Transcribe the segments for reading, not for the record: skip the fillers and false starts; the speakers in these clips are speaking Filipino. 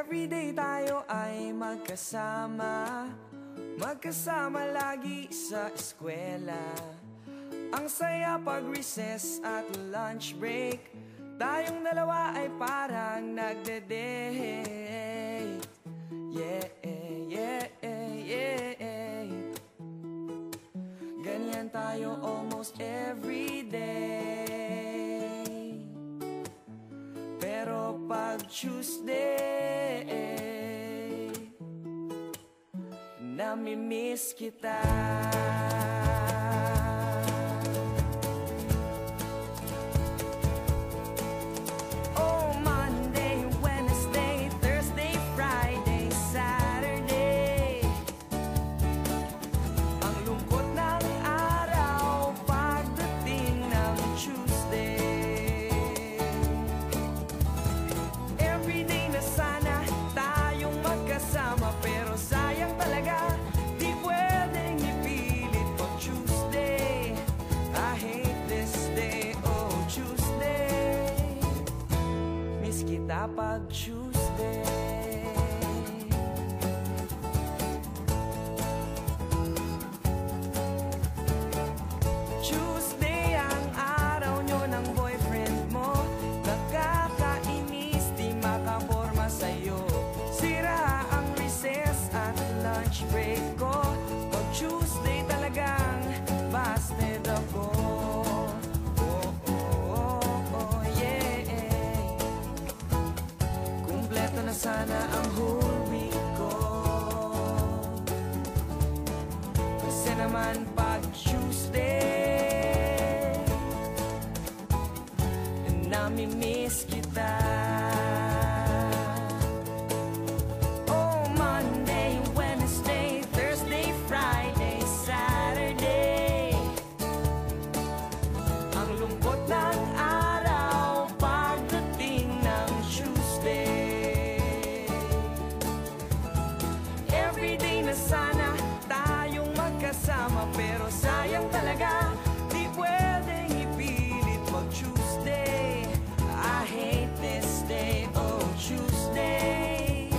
Everyday tayo ay magkasama, magkasama lagi sa eskwela. Ang saya pag recess at lunch break, tayong dalawa ay parang nagde-date. Yeah, yeah, yeah. Ganyan tayo almost every day. Pero pag Tuesday, namimiss kita. Oh, Monday, Wednesday, Thursday, Friday, Saturday. Ang lungkot ng araw pagdating ng Tuesday. Everyday na sana tayong magkasama, pero sayang talaga di pwedeng ipilit pag Tuesday. I hate this day, oh Tuesday. Miss kita pag Tuesday. Tuesday ang araw nyo ng boyfriend mo. Nakakainis, di makaporma sa'yo. Sira ang recess at lunch break ko. Pag Tuesday talagang busted ako. Oh, oh, oh, oh, yeah. Kumpleto na sana ang whole week ko. Kasi naman pag Tuesday, namimiss kita. Oh, Monday, Wednesday, Thursday, Friday, Saturday. Ang lungkot ng araw pagdating ng Tuesday. Everyday na sana tayong magkasama, pero sayang talaga di pwedeng ipilit mag Tuesday. I hate this day, oh Tuesday.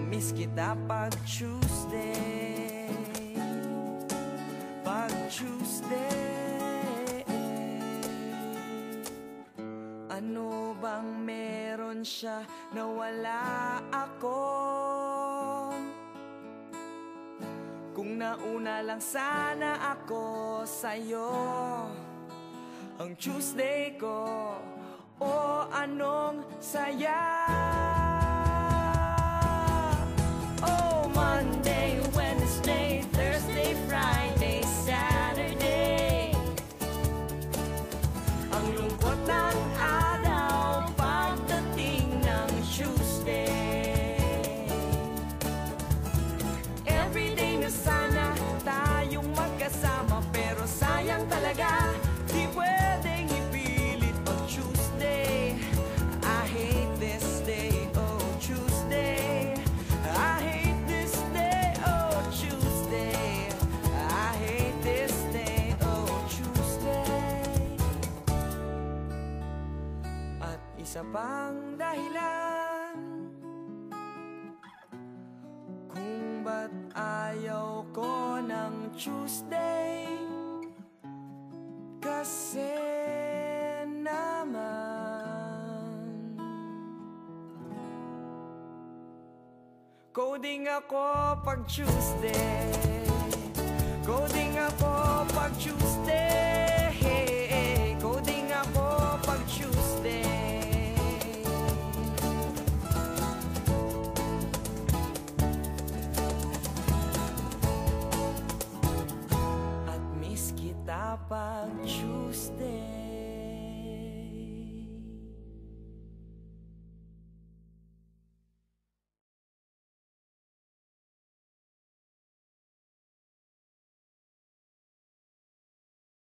Miss kita pag Tuesday. Pag Tuesday. Ano bang meron siya na wala ako? Kung nauna lang sana ako sa'yo, ang Tuesday ko, oh anong saya. Oh, Monday, Wednesday, Thursday, Friday, Saturday. Ang lungkot ng araw pagdating ng Tuesday. Everyday na sana tayong magkasama, pero sayang talaga di pwedeng ipilit pag Tuesday. I hate this day, oh Tuesday. I hate this day, oh Tuesday. I hate this day, oh Tuesday. At isa pang dahilan kung ba't ayaw ko ng Tuesday, kasi naman coding ako pag Tuesday. Coding ako pag Tuesday.